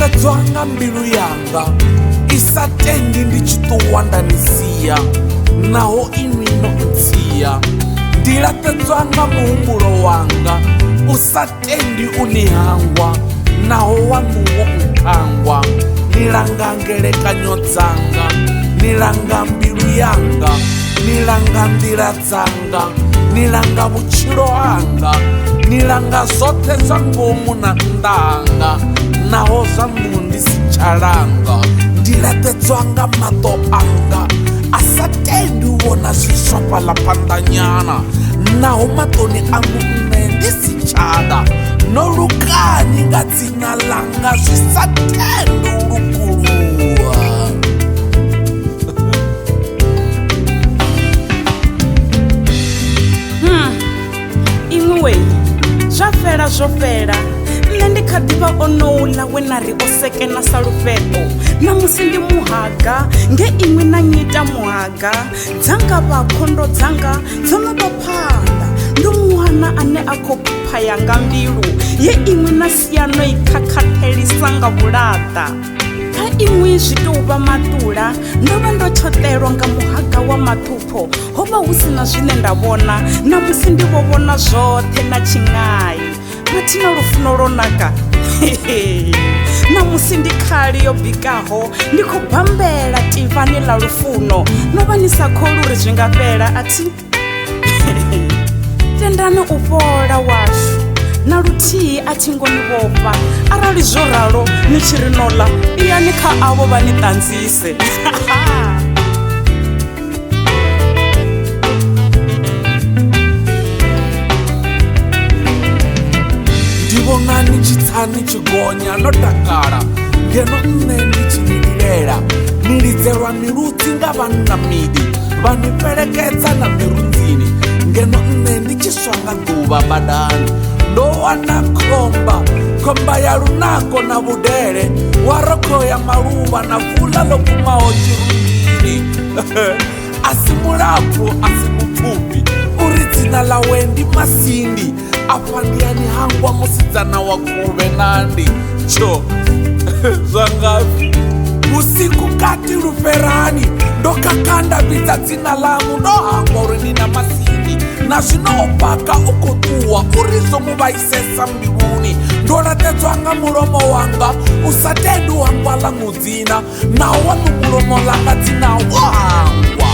ndilaṱedzwa nga mbilu yanga i sa tendi ndi tshi ṱuwa nda ni sia naho inwi no ntsia. Ndilaṱedzwa nga muhumbulo wanga u sa tendi u ni hangwa naho wanuwo nkhangwa. Nilanga ngelekanyo dzanga, nilanga mbilu yanga, nilanga nḓila dzanga, nilanga vhutshilo hanga, nilanga zwoṱhe zwa ngomu na nnḓa hanga naho zwaṋu ndi si tshalanga. Ndilaṱedzwa nga maṱo anga a sa tendi u vhona zwiswa fhaḽa phanḓa nyana naho maṱoni aṋu nṋe ndi si tshada. No lukani nga dzina langa zwi sa tendi u lukuluwa. Iṅwe zwa fhela zwo fhela, nṋe ndi kha ḓivha onouḽa we na ri o sekena sa lufheṱo. Namusi ndi muhaga nge iṅwe na nyita muhaga, dzanga vha khondo dzanga dzo no tou phanḓa. Ndo ṅwana ane a khou phaya nga mbilu ye iṅwe na sia no i khakhathelisa nga vhulaḓa. Kha iṅwe zwi tou vha maṱula, ndo vha ndo tshoṱelwa nga muhaga wa maṱhupho. Ho vha hu si na zwine nda vhona, namusi ndi vho vhona zwoṱhe na tshingai. Mathina lufuno lwo naka namusi ndi khali yo bikaho, ndi khou bambela tivhani ḽa lufuno. No vha ni sa kholu uri zwi nga fhela athi tendani u fhola washu na luthihi a thi ngo ni vhofha. Arali zwo ralo ni tshi ri no ḽa, iyani kha avho vha ni ṱanzise. Ndi vhona ni tshi tsa ni tshi gonya no takala ngeno nṋe ndi tshi ni lilela. Ni lidzelwa miludzi nga vhanamidi vha ni fhelekedza na mirunzini ngeno nṋe ndi tshi swa nga ḓuvha badani. Ndo wana khomba ya lunako na vhudele wa rokho ya maluvha na fula ḽo kumaho tshirumili. A si mulapfu a si mupfufhi uri dzina ḽawe ndi Masindi. Afha ndi ya ni hangwa musidzana wa kuvhe nandi tsho zwangapfi usiku kati luferani ndo kakanda vhidza dzina ḽamu ndo hangwa uri ni na Masindi. Na zwino o paka u khou ṱuwa uri zwo mu vhaisesa mbiluni. Ndo laṱedzwa nga mulomo wanga u sa tendi u hangwa ḽa mudzina naho waṋu mulomo ḽanga dzina wo hangwa.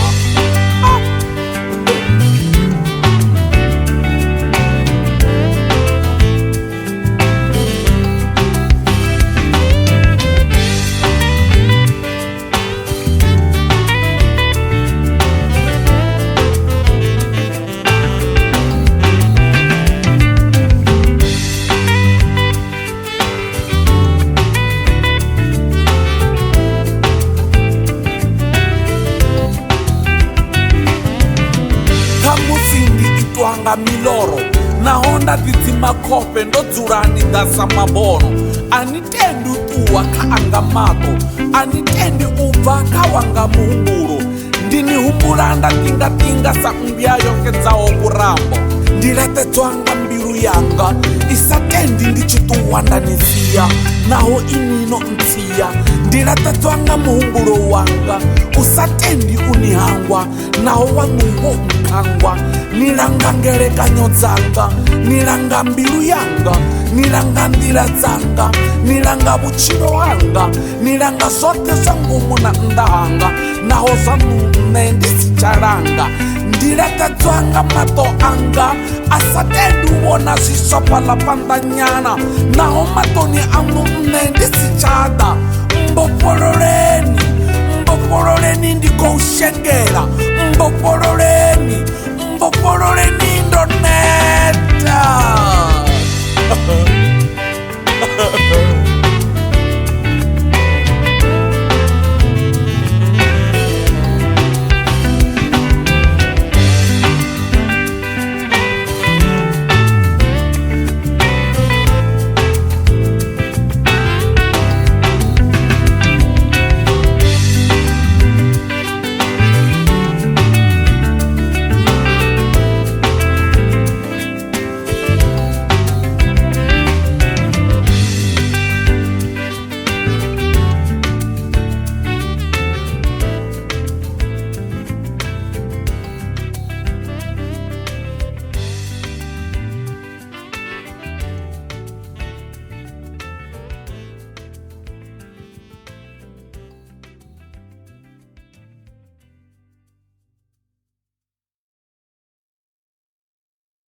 Nga miloro naho nda ḓidzima khofhe ndo dzula ni ḓasa mabono. A ni tendi u ṱuwa kha anga maṱo, a ni tendi u bva kha wanga muhumbulo. Ndi ni humbula nda ṱingaṱinga sa mmbya yo xedzaho vhurambo. Ndi laṱedzwa nga mbilu yanga i sa tendi ndi tshi ṱuwa nda ni sia naho inwi no ntsia. Ndi laṱedzwa nga muhumbulo wanga u sa tendi u ni hangwa naho waṋu wo nkhangwa. Nilanga ngelekanyo dzanga, nilanga mbilu yanga, nilanga nḓila dzanga, nilanga vhutshilo hanga, nilanga zwoṱhe zwa ngomu na nnḓa hanga naho zwaṋu nṋe ndi si tshalanga. Ndi laṱedzwa nga maṱo anga a sa tendi u vhona zwiswa fhaḽa phanḓa nyana naho maṱoni aṋu nṋe ndi si tshada. Mbofhololeni, mbofhololeni ndi khou shengela, mbofhololeni,